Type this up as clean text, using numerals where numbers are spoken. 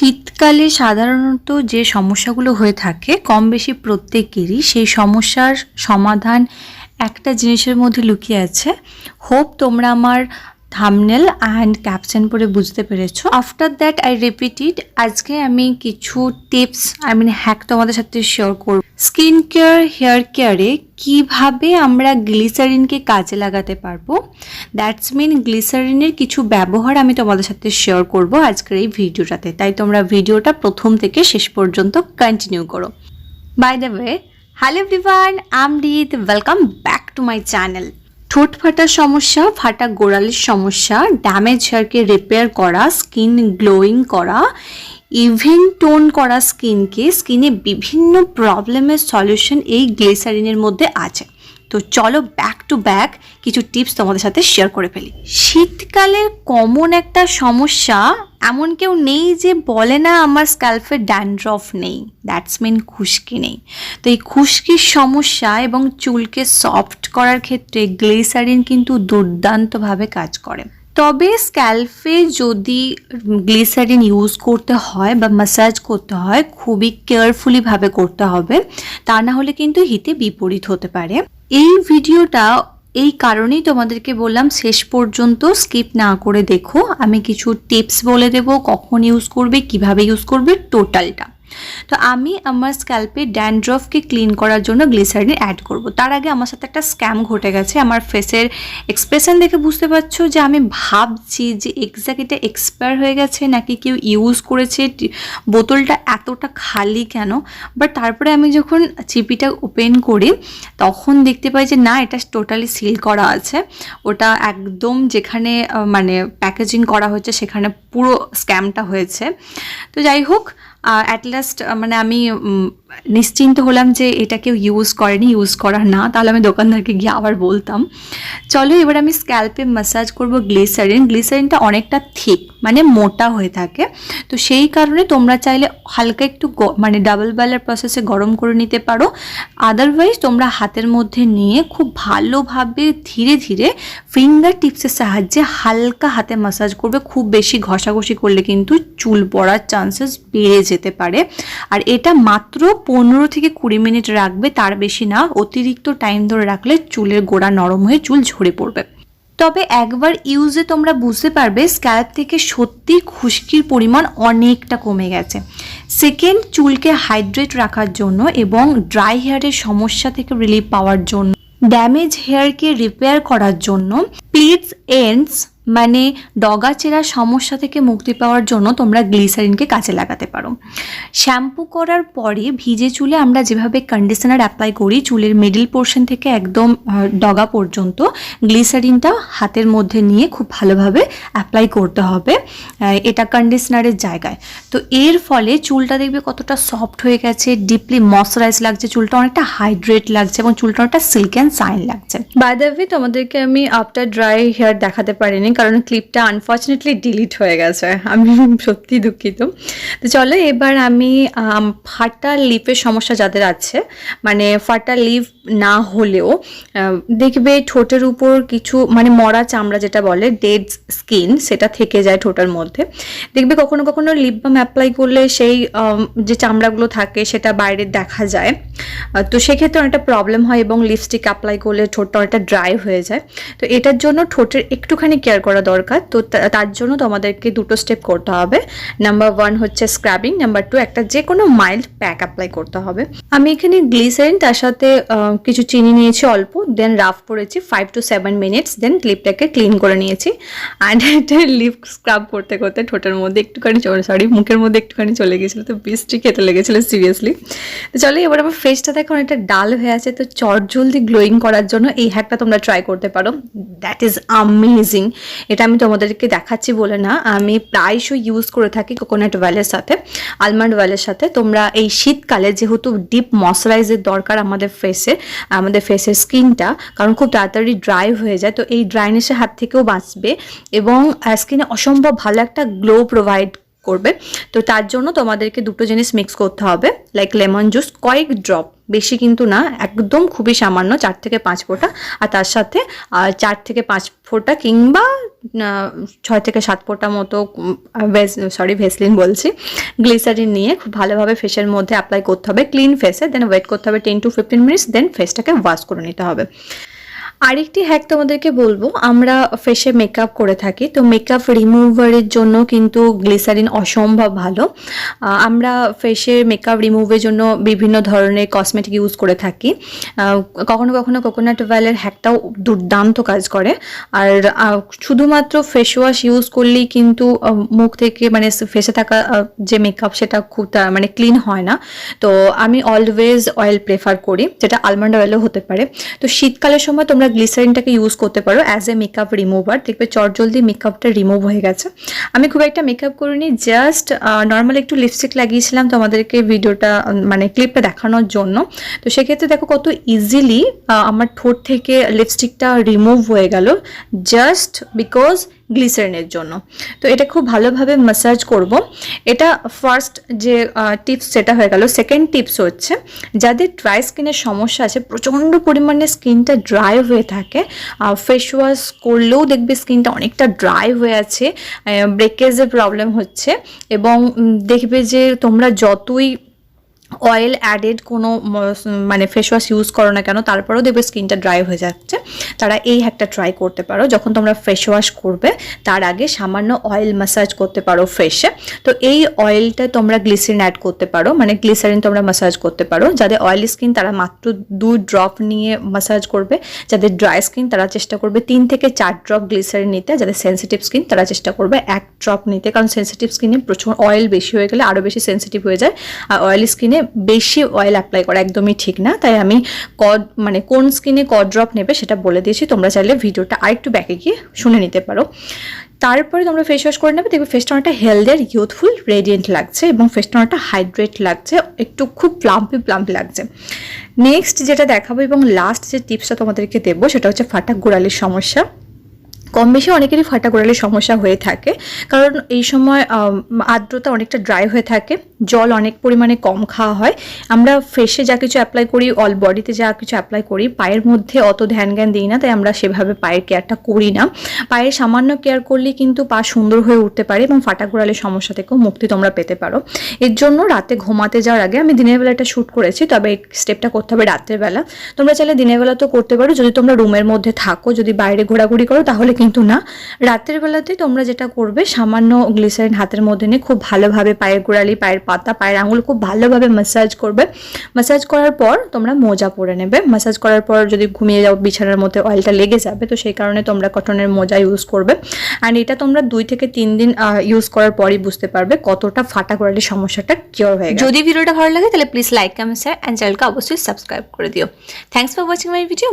শীতকালে সাধারণত যে সমস্যাগুলো হয়ে থাকে কম বেশি প্রত্যেকেরই, সেই সমস্যার সমাধান একটা জিনিসের মধ্যে লুকিয়ে আছে। হোপ তোমরা আমার থাম্বনেল অ্যান্ড ক্যাপশন পড়ে বুঝতে পেরেছো। আফটার দ্যাট আই রিপিটেড, আজকে আমি কিছু টিপস হ্যাক তোমাদের সাথে শেয়ার করব। স্কিন কেয়ার, হেয়ার কেয়ারে কিভাবে আমরা গ্লিসারিনকে কাজে লাগাতে পারবো, দ্যাটস মিন গ্লিসারিনের কিছু ব্যবহার আমি তোমাদের সাথে শেয়ার করব আজকের এই ভিডিওটাতে। তাই তোমরা ভিডিওটা প্রথম থেকে শেষ পর্যন্ত কন্টিনিউ করো। By the way, hello everyone, I am Rit, welcome back to my channel. ঠোঁট ফাটার সমস্যা, ফাটা গোড়ালির সমস্যা, ড্যামেজ হেয়ারকে রিপেয়ার করা, স্কিন গ্লোয়িং করা, ইভেন টোন করা স্কিনে বিভিন্ন প্রবলেমের সলিউশন এই গ্লিসারিনের মধ্যে আছে। তো চলো ব্যাক টু ব্যাক কিছু টিপস তোমাদের সাথে শেয়ার করে ফেলি। শীতকালের কমন একটা সমস্যা, এমন কেউ নেই যে বলে না আমার স্ক্যাল্পে ড্যান্ড্রফ নেই, দ্যাটস মিন খুশকি নেই। তো এই খুশকির সমস্যা এবং চুলকে সফট করার ক্ষেত্রে গ্লিসারিন কিন্তু দুর্দান্তভাবে কাজ করে। তবে স্ক্যাল্পে যদি গ্লিসারিন ইউজ করতে হয় বা ম্যাসাজ করতে হয়, খুবই কেয়ারফুলিভাবে করতে হবে, তা না হলে কিন্তু হিতে বিপরীত হতে পারে। এই ভিডিওটা এই কারণেই তোমাদেরকে বললাম শেষ পর্যন্ত স্কিপ না করে দেখো। আমি কিছু টিপস বলে দেবো, কখন ইউজ করবে, কিভাবে ইউজ করবে, টোটালটা। তো আমি আমার স্ক্যাল্পে ড্যান্ড্রফকে ক্লিন করার জন্য গ্লিসারিন অ্যাড করব। তার আগে আমার সাথে একটা স্ক্যাম ঘটে গেছে। আমার ফেসের এক্সপ্রেশন দেখে বুঝতে পারছো যে আমি ভাবছি যে এক্স্যাক্ট এটা এক্সপায়ার হয়ে গেছে নাকি কেউ ইউজ করেছে, বোতলটা এতটা খালি কেন। বাট তারপরে আমি যখন চিপিটা ওপেন করি তখন দেখতে পাই যে না, এটা টোটালি সিল করা আছে। ওটা একদম যেখানে প্যাকেজিং করা হয়েছে সেখানে পুরো স্ক্যামটা হয়েছে। তো যাই হোক, অ্যাট লাস্ট আমি নিশ্চিন্ত হলাম যে এটা কেউ ইউজ করেনি, ইউজ করা না, তাহলে আমি দোকানদারকে গিয়ে আবার বলতাম। চলো এবার আমি স্ক্যাল্পে ম্যাসাজ করব গ্লিসারিনটা অনেকটা থিক, মোটা হয়ে থাকে। তো সেই কারণে তোমরা চাইলে হালকা একটু ডাবল বয়লার প্রসেসে গরম করে নিতে পারো। আদারওয়াইজ তোমরা হাতের মধ্যে নিয়ে খুব ভালোভাবে ধীরে ধীরে ফিঙ্গার টিপসের সাহায্যে হালকা হাতে ম্যাসাজ করবে। খুব বেশি ঘষাঘষি করলে কিন্তু চুল পড়ার চান্সেস বেড়ে যেতে পারে। আর এটা মাত্র 15 থেকে 20 মিনিট রাখবে, তার বেশি না। অতিরিক্ত টাইম ধরে রাখলে চুলের গোড়া নরম হয়ে চুল ঝরে পড়বে। তবে একবার ইউজে তোমরা বুঝতে পারবে স্ক্যাল্প থেকে সত্যি খুশকির পরিমাণ অনেকটা কমে গেছে। সেকেন্ড, চুলকে হাইড্রেট রাখার জন্য এবং ড্রাই হেয়ারের সমস্যা থেকে রিলিফ পাওয়ার জন্য, ড্যামেজ হেয়ারকে রিপেয়ার করার জন্য, প্লিটস এন্ডস ডগা চেরার সমস্যা থেকে মুক্তি পাওয়ার জন্য তোমরা গ্লিসারিনকে কাজে লাগাতে পারো। শ্যাম্পু করার পরে ভিজে চুলে আমরা যেভাবে কন্ডিশনার অ্যাপ্লাই করি, চুলের মিডল পোর্শন থেকে একদম ডগা পর্যন্ত গ্লিসারিনটা হাতের মধ্যে নিয়ে খুব ভালোভাবে অ্যাপ্লাই করতে হবে, এটা কন্ডিশনারের জায়গায়। তো এর ফলে চুলটা দেখবে কতটা সফট হয়ে গেছে, ডিপলি ময়শ্চারাইজ লাগছে, চুলটা অনেকটা হাইড্রেট লাগছে এবং চুলটা অনেকটা সিল্ক অ্যান্ড শাইন লাগছে। বাই দ্য ওয়ে, তোমাদেরকে আমি আফটার ড্রাই হেয়ার দেখাতে পারিনি কারণ ক্লিপটা আনফর্চুনেটলি ডিলিট হয়ে গেছে, আমি সত্যি দুঃখিত। তো চলো এবার আমি ফাটা লিপের সমস্যা যাদের আছে, ফাটা লিপ না হলেও দেখবে ঠোঁটের উপর কিছু মরা চামড়া যেটা বলে ডেড স্কিন, সেটা থেকে যায় ঠোঁটের মধ্যে। দেখবে কখনো কখনো লিপ বাম অ্যাপ্লাই করলে সেই যে চামড়াগুলো থাকে সেটা বাইরে দেখা যায়। তো সেক্ষেত্রে অনেকটা প্রবলেম হয় এবং লিপস্টিক অ্যাপ্লাই করলে ঠোঁটটা অনেকটা ড্রাই হয়ে যায়। তো এটার জন্য ঠোঁটের একটুখানি কেয়ার করা দরকার। তো তার জন্য তোমাদেরকে দুটো স্টেপ করতে হবে। নাম্বার 1 হচ্ছে স্ক্রাবিং, নাম্বার 2 একটা যে কোনো মাইল্ড প্যাক অ্যাপ্লাই করতে হবে। আমি এখানে গ্লিসারিন তার সাথে কিছু চিনি নিয়েছি অল্প, দেন রাফ করেছি 5 to 7 মিনিটস, দেন লিপটাকে ক্লিন করে নিয়েছি। অ্যান্ড এটা লিপ স্ক্রাব করতে করতে ঠোঁটের মধ্যে একটুখানি মুখের মধ্যে একটুখানি চলে গেছিলো, তো বৃষ্টি খেতে লেগেছিলো সিরিয়াসলি। তো চলো এবার আমার ফেসটা দেখো অনেকটা ডাল হয়ে আছে। তো জলদি গ্লোয়িং করার জন্য এই হ্যাকটা তোমরা ট্রাই করতে পারো, দ্যাট ইজ অ্যামেজিং। এটা আমি তোমাদেরকে দেখাচ্ছি বলে না, আমি প্রায়শই ইউজ করে থাকি কোকোনাট অয়েলের সাথে, আলমন্ড অয়েলের সাথে। তোমরা এই শীতকালে যেহেতু ডিপ ময়শ্চারাইজের দরকার আমাদের ফেসের স্কিনটা, কারণ খুব তাড়াতাড়ি ড্রাই হয়ে যায়, তো এই ড্রাইনেসের হাত থেকেও বাঁচবে এবং স্কিনে অসম্ভব ভালো একটা গ্লো প্রোভাইড করবে। তো তার জন্য তোমাদেরকে দুটো জিনিস মিক্স করতে হবে, লাইক লেমন জুস কয়েক ড্রপ, বেশি কিন্তু না, একদম খুবই সামান্য 4 থেকে 5 ফোঁটা, আর তার সাথে 4 থেকে 5 ফোঁটা কিংবা 6 থেকে 7 ফোঁটা মতো ভেসলিন বলছি, গ্লিসারিন নিয়ে খুব ভালোভাবে ফেসের মধ্যে অ্যাপ্লাই করতে হবে ক্লিন ফেসে। দেন ওয়েট করতে হবে 10 to 15 মিনিটস, দেন ফেসটাকে ওয়াশ করে নিতে হবে। আরেকটি হ্যাক তোমাদেরকে বলবো, আমরা ফেসে মেকআপ করে থাকি, তো মেকআপ রিমুভারের জন্য কিন্তু গ্লিসারিন অসম্ভব ভালো। আমরা ফেসে মেকআপ রিমুভের জন্য বিভিন্ন ধরনের কসমেটিক ইউজ করে থাকি। কখনো কখনো কোকোনাট অয়েলের হ্যাকটাও দুর্দান্ত কাজ করে। আর শুধুমাত্র ফেস ওয়াশ ইউজ করলেই কিন্তু মুখ থেকে মানে ফেসে থাকা যে মেকআপ সেটা খুব মানে ক্লিন হয় না। তো আমি অলওয়েজ অয়েল প্রেফার করি, যেটা আলমন্ড অয়েলও হতে পারে। তো শীতকালের সময় তোমরা গ্লিসারিনটাকে ইউজ করতে পারো অ্যাজ এ মেকআপ রিমুভার, দেখবে চটজলদি মেকআপটা রিমুভ হয়ে গেছে। আমি খুব একটা মেকআপ করিনি, জাস্ট নর্মাল একটু লিপস্টিক লাগিয়েছিলাম তোমাদেরকে ভিডিওটা মানে ক্লিপটা দেখানোর জন্য। তো সেক্ষেত্রে দেখো কত ইজিলি আমার ঠোঁট থেকে লিপস্টিকটা রিমুভ হয়ে গেল জাস্ট বিকজ গ্লিসারিনের জন্য। তো এটা খুব ভালোভাবে ম্যাসাজ করব। এটা ফার্স্ট যে টিপস সেটা হয়ে গেল। সেকেন্ড টিপস হচ্ছে, যাদের ড্রাই স্কিনের সমস্যা আছে, প্রচণ্ড পরিমাণে স্কিনটা ড্রাই হয়ে থাকে, ফেস ওয়াশ করলেও দেখবে স্কিনটা অনেকটা ড্রাই হয়ে আছে, ব্রেকেজের প্রবলেম হচ্ছে, এবং দেখবে যে তোমরা যতই অয়েল অ্যাডেড কোনো মানে ফেস ওয়াশ ইউজ করো না কেন, তারপরেও দেখবে স্কিনটা ড্রাই হয়ে যাচ্ছে, তারা এই হ্যাকটা ট্রাই করতে পারো। যখন তোমরা ফেস ওয়াশ করবে তার আগে সামান্য অয়েল ম্যাসাজ করতে পারো ফেসে। তো এই অয়েলটা তোমরা গ্লিসারিন অ্যাড করতে পারো, মানে গ্লিসারিন তোমরা ম্যাসাজ করতে পারো। যাদের অয়েলি স্কিন তারা মাত্র 2 ড্রপ নিয়ে ম্যাসাজ করবে, যাদের ড্রাই স্কিন তারা চেষ্টা করবে 3 থেকে 4 ড্রপ গ্লিসারিন নিতে, যাদের সেন্সিটিভ স্কিন তারা চেষ্টা করবে 1 ড্রপ নিতে, কারণ সেন্সিটিভ স্কিনে প্রচুর অয়েল বেশি হয়ে গেলে আরও বেশি সেন্সিটিভ হয়ে যায়, আর অয়েলি স্কিনে বেশি অয়েল অ্যাপ্লাই করা একদমই ঠিক না। তাই আমি মানে কোন স্কিনে ড্রপ নেবে সেটা বলে দিয়েছি, তোমরা চাইলে ভিডিওটা আরেকটু ব্যাকে গিয়ে শুনে নিতে পারো। তারপরে তোমরা ফেস ওয়াশ করে নেবে, দেখবে ফেসটা অনেকটা হেলদি আর ইউথফুল রেডিয়েন্ট লাগছে, এবং ফেসটা অনেকটা হাইড্রেট লাগছে, একটু খুব প্লাম্পি লাগছে। নেক্সট যেটা দেখাবো এবং লাস্ট যে টিপসটা তোমাদেরকে দেবো সেটা হচ্ছে ফাটা গোড়ালির সমস্যা। কম বেশি অনেকেরই ফাটা গোড়ালির সমস্যা হয়ে থাকে, কারণ এই সময় আর্দ্রতা অনেকটা ড্রাই হয়ে থাকে, জল অনেক পরিমাণে কম খাওয়া হয়। আমরা ফেসে যা কিছু অ্যাপ্লাই করি, অল বডিতে যা কিছু অ্যাপ্লাই করি, পায়ের মধ্যে অত ধ্যান দিই না, তাই আমরা সেভাবে পায়ের কেয়ারটা করি না। পায়ের সামান্য কেয়ার করলেই কিন্তু পা সুন্দর হয়ে উঠতে পারে এবং ফাটা গোড়ালির সমস্যা থেকেও মুক্তি তোমরা পেতে পারো। এর জন্য রাতে ঘুমাতে যাওয়ার আগে, আমি দিনের বেলা এটা শ্যুট করেছি, তবে এই স্টেপটা করতে হবে রাতের বেলা। তোমরা চাইলে দিনের বেলা তো করতে পারো যদি তোমরা রুমের মধ্যে থাকো, যদি বাইরে ঘোরাঘুরি করো তাহলে কিন্তু না। রাতের বেলাতে তোমরা যেটা করবে, সামান্য গ্লিসারিন হাতের মধ্যে নিয়ে খুব ভালোভাবে পায়ের গোড়ালি, পায়ের পাতা, পায়ের আঙুল খুব ভালোভাবে ম্যাসাজ করবে। ম্যাসাজ করার পর তোমরা মোজা পরে নেবে। ম্যাসাজ করার পর যদি ঘুমিয়ে যাও, বিছানার মধ্যে অয়েলটা লেগে যাবে, তো সেই কারণে তোমরা কটনের মোজা ইউজ করবে। অ্যান্ড এটা তোমরা 2 থেকে 3 দিন ইউজ করার পরই বুঝতে পারবে কতটা ফাটা গোড়ালির সমস্যাটা কিওর হয়ে গেছে। যদি ভিডিওটা ভালো লাগে তাহলে please like, comment, share and চ্যানেলকে অবশ্যই সাবস্ক্রাইব করে দিও। Thanks for watching my video.